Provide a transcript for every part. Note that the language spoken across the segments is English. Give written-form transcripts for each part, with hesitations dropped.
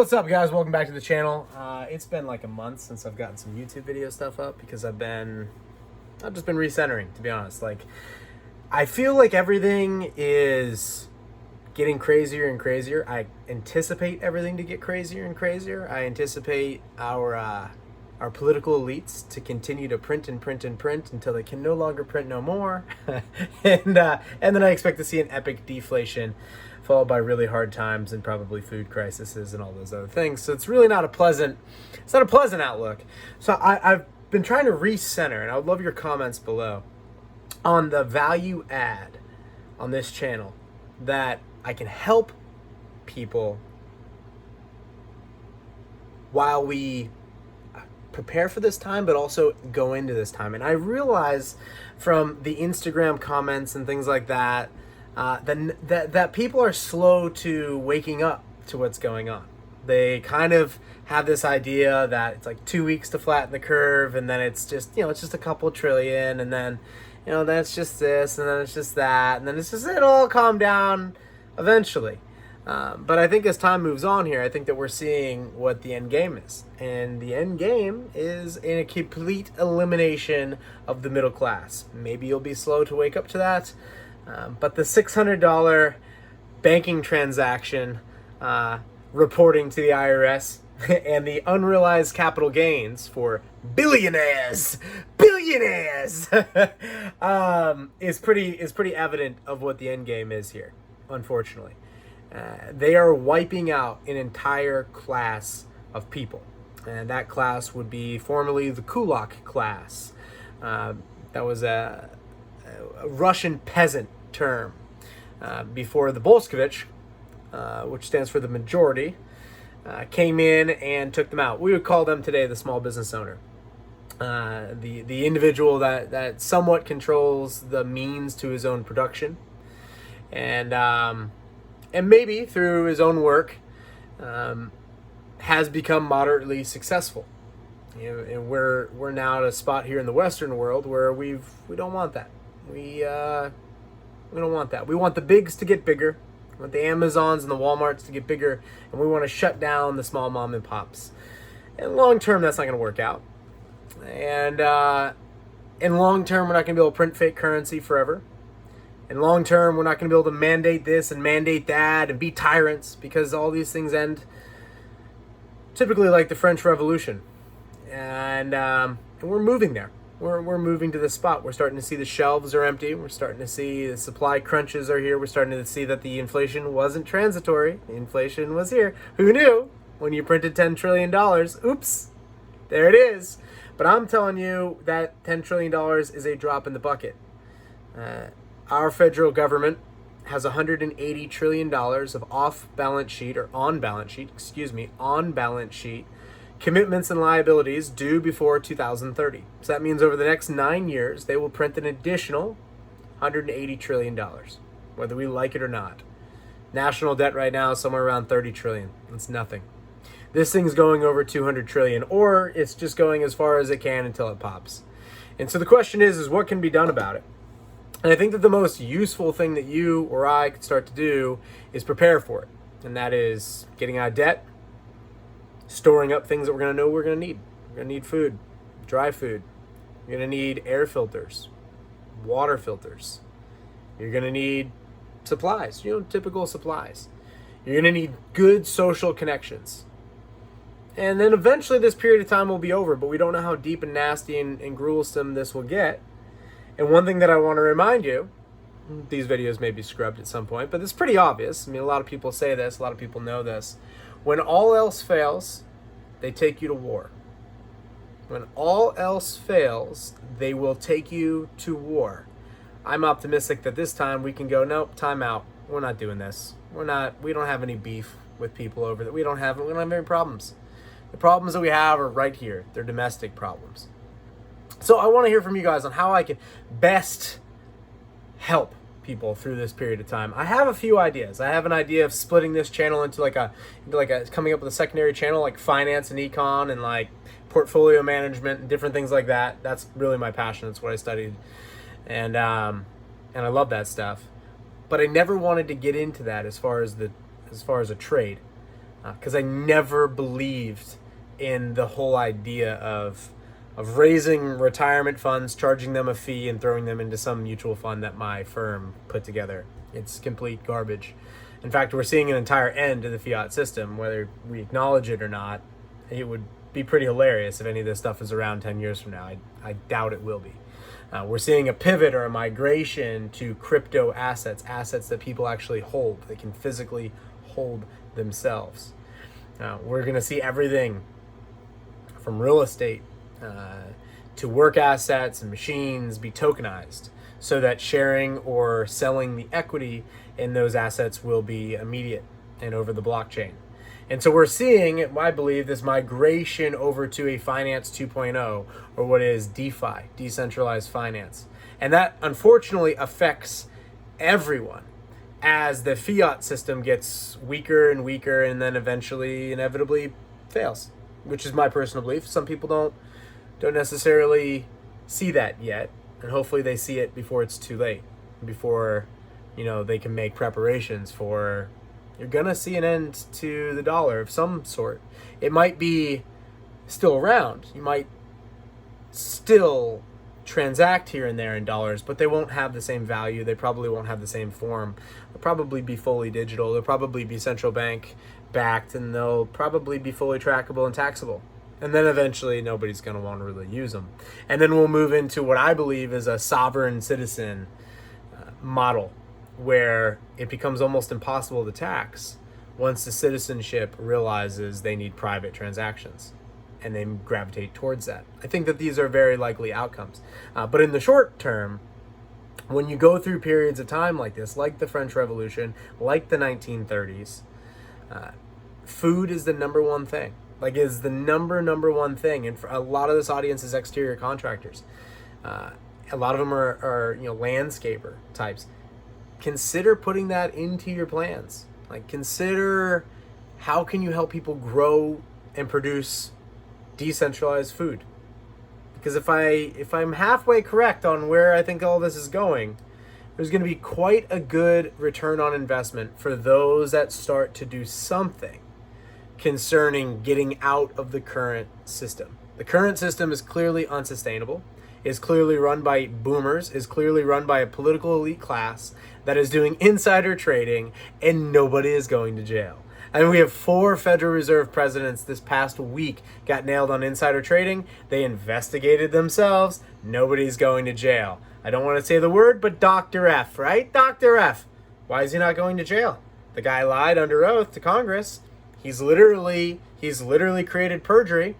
What's up, guys? Welcome back to the channel. It's been like a month since I've gotten some YouTube video stuff up because I've just been recentering, to be honest. Like, I feel like everything is getting crazier and crazier. I anticipate everything to get crazier and crazier. I anticipate our political elites to continue to print and print and print until they can no longer print no more. and then I expect to see an epic deflation followed by really hard times and probably food crises and all those other things. So it's really not a pleasant outlook. So I've been trying to recenter, and I would love your comments below on the value add on this channel that I can help people while we prepare for this time, but also go into this time. And I realize from the Instagram comments and things like that, that people are slow to waking up to what's going on. They kind of have this idea that it's like 2 weeks to flatten the curve, and then it's just, it's just a couple trillion, and then, then it's just this, and then it's just that, and then it'll all calm down eventually. But I think as time moves on here, I think that we're seeing what the end game is. And the end game is in a complete elimination of the middle class. Maybe you'll be slow to wake up to that. But the $600 banking transaction reporting to the IRS and the unrealized capital gains for billionaires is pretty evident of what the end game is here, unfortunately. They are wiping out an entire class of people, and that class would be formerly the kulak class. That was a Russian peasant term before the Bolshevik, which stands for the majority, came in and took them out. We would call them today the small business owner, the individual that somewhat controls the means to his own production, and maybe through his own work has become moderately successful. And we're now at a spot here in the Western world where we don't want that. We don't want that. We want the bigs to get bigger. We want the Amazons and the Walmarts to get bigger, and we want to shut down the small mom and pops. And long term, that's not going to work out. And in long term, we're not going to be able to print fake currency forever. In long term, we're not going to be able to mandate this and mandate that and be tyrants, because all these things end typically like the French Revolution. And we're moving there. We're moving to the spot. We're starting to see the shelves are empty. We're starting to see the supply crunches are here. We're starting to see that the inflation wasn't transitory. The inflation was here. Who knew? When you printed $10 trillion, oops, there it is. But I'm telling you that $10 trillion is a drop in the bucket. Our federal government has $180 trillion of on-balance sheet commitments and liabilities due before 2030. So that means over the next 9 years, they will print an additional $180 trillion, whether we like it or not. National debt right now is somewhere around 30 trillion. That's nothing. This thing's going over 200 trillion, or it's just going as far as it can until it pops. And so the question is what can be done about it? And I think that the most useful thing that you or I could start to do is prepare for it. And that is getting out of debt, storing up things that we're going to know we're going to need. We're going to need food, dry food. You're going to need air filters, water filters. You're going to need supplies, typical supplies. You're going to need good social connections. And then eventually this period of time will be over, but we don't know how deep and nasty and gruesome this will get. And one thing that I want to remind you, these videos may be scrubbed at some point, but it's pretty obvious. I mean, a lot of people say this, a lot of people know this. When all else fails, they take you to war. When all else fails, they will take you to war. I'm optimistic that this time we can go, nope, time out. We're not doing this. We don't have any beef with people over that. We don't have any problems. The problems that we have are right here. They're domestic problems. So I want to hear from you guys on how I can best help people through this period of time. I have a few ideas. I have an idea of splitting this channel into like a coming up with a secondary channel like finance and econ and like portfolio management and different things like that. That's really my passion. That's what I studied, and I love that stuff. But I never wanted to get into that as far as a trade. because I never believed in the whole idea of raising retirement funds, charging them a fee, and throwing them into some mutual fund that my firm put together. It's complete garbage. In fact, we're seeing an entire end to the fiat system, whether we acknowledge it or not. It would be pretty hilarious if any of this stuff is around 10 years from now. I doubt it will be. We're seeing a pivot or a migration to crypto assets, assets that people actually hold, they can physically hold themselves. We're going to see everything from real estate to work assets and machines be tokenized, so that sharing or selling the equity in those assets will be immediate and over the blockchain. And so we're seeing, I believe, this migration over to a finance 2.0, or what is DeFi, decentralized finance. And that unfortunately affects everyone as the fiat system gets weaker and weaker, and then eventually, inevitably, fails, which is my personal belief. Some people don't necessarily see that yet, and hopefully they see it before it's too late, before they can make preparations for. You're gonna see an end to the dollar of some sort. It might be still around. You might still transact here and there in dollars, but they won't have the same value. They probably won't have the same form. They'll probably be fully digital. They'll probably be central bank backed, and they'll probably be fully trackable and taxable. And then eventually nobody's going to want to really use them. And then we'll move into what I believe is a sovereign citizen model, where it becomes almost impossible to tax once the citizenship realizes they need private transactions, and they gravitate towards that. I think that these are very likely outcomes. But in the short term, when you go through periods of time like this, like the French Revolution, like the 1930s, food is the number one thing. Like, is the number one thing. And for a lot of this audience is exterior contractors. A lot of them are landscaper types. Consider putting that into your plans. Like, consider how can you help people grow and produce decentralized food. Because if I'm halfway correct on where I think all this is going, there's going to be quite a good return on investment for those that start to do something concerning getting out of the current system. The current system is clearly unsustainable, is clearly run by boomers, is clearly run by a political elite class that is doing insider trading, and nobody is going to jail. And we have 4 Federal Reserve presidents this past week got nailed on insider trading. They investigated themselves. Nobody's going to jail. I don't want to say the word, but Dr. F, right? Dr. F. Why is he not going to jail? The guy lied under oath to Congress. He's literally created perjury.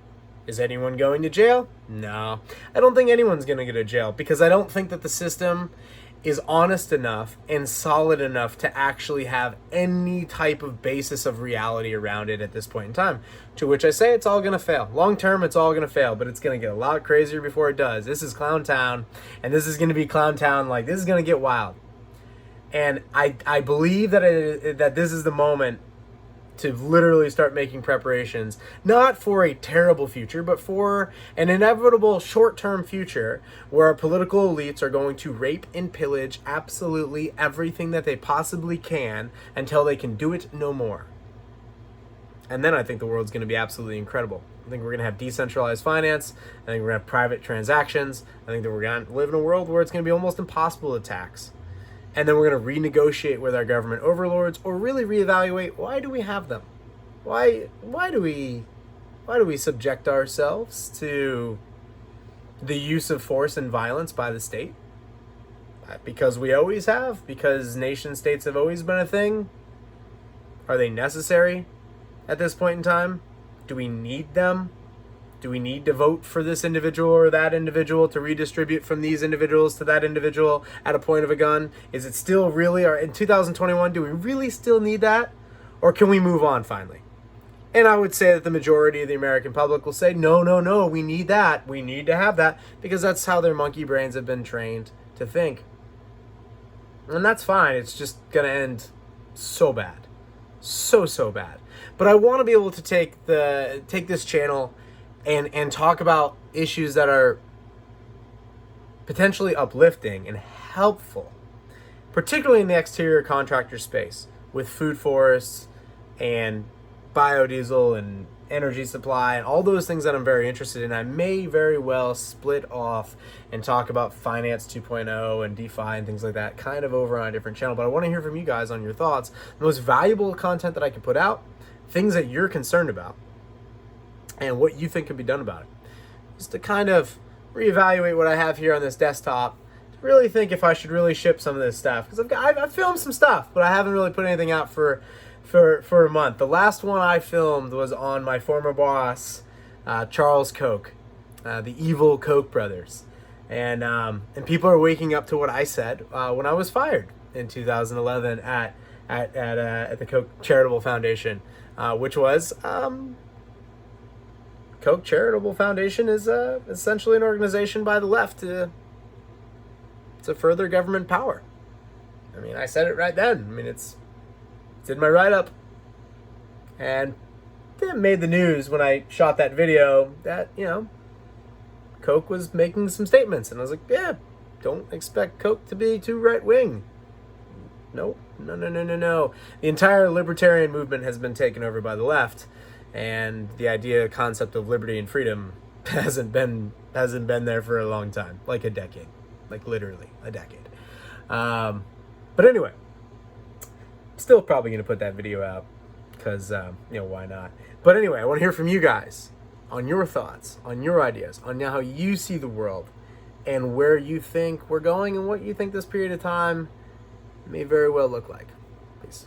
Is anyone going to jail? No. I don't think anyone's going to go to jail, because I don't think that the system is honest enough and solid enough to actually have any type of basis of reality around it at this point in time. To which I say it's all going to fail. Long term, it's all going to fail, but it's going to get a lot crazier before it does. This is Clown Town, and this is going to be Clown Town. Like, this is going to get wild. And I believe that this is the moment to literally start making preparations, not for a terrible future, but for an inevitable short-term future where our political elites are going to rape and pillage absolutely everything that they possibly can until they can do it no more. And then I think the world's going to be absolutely incredible. I think we're going to have decentralized finance. I think we're going to have private transactions. I think that we're going to live in a world where it's going to be almost impossible to tax. And then we're going to renegotiate with our government overlords, or really reevaluate, why do we have them? Why do we subject ourselves to the use of force and violence by the state? Because we always have? Because nation states have always been a thing? Are they necessary at this point in time? Do we need them? Do we need to vote for this individual or that individual to redistribute from these individuals to that individual at a point of a gun? Is it still really, or in 2021, do we really still need that? Or can we move on finally? And I would say that the majority of the American public will say, no, we need that. We need to have that, because that's how their monkey brains have been trained to think. And that's fine. It's just going to end so bad. So bad. But I want to be able to take this channel and talk about issues that are potentially uplifting and helpful, particularly in the exterior contractor space with food forests and biodiesel and energy supply and all those things that I'm very interested in. I may very well split off and talk about Finance 2.0 and DeFi and things like that kind of over on a different channel. But I want to hear from you guys on your thoughts, the most valuable content that I can put out, things that you're concerned about, and what you think can be done about it. Just to kind of reevaluate what I have here on this desktop, to really think if I should really ship some of this stuff. Because I've filmed some stuff, but I haven't really put anything out for a month. The last one I filmed was on my former boss, Charles Koch, the evil Koch brothers. And people are waking up to what I said when I was fired in 2011 at the Koch Charitable Foundation, which was Koch Charitable Foundation is essentially an organization by the left to further government power. I mean, I said it right then. I mean, it's in my write-up. And it made the news when I shot that video that, Koch was making some statements. And I was like, yeah, don't expect Koch to be too right-wing. No. The entire libertarian movement has been taken over by the left. And the concept of liberty and freedom hasn't been there for a long time, like a decade, like literally a decade. But anyway, still probably going to put that video out because, why not? But anyway, I want to hear from you guys on your thoughts, on your ideas, on how you see the world and where you think we're going and what you think this period of time may very well look like. Peace.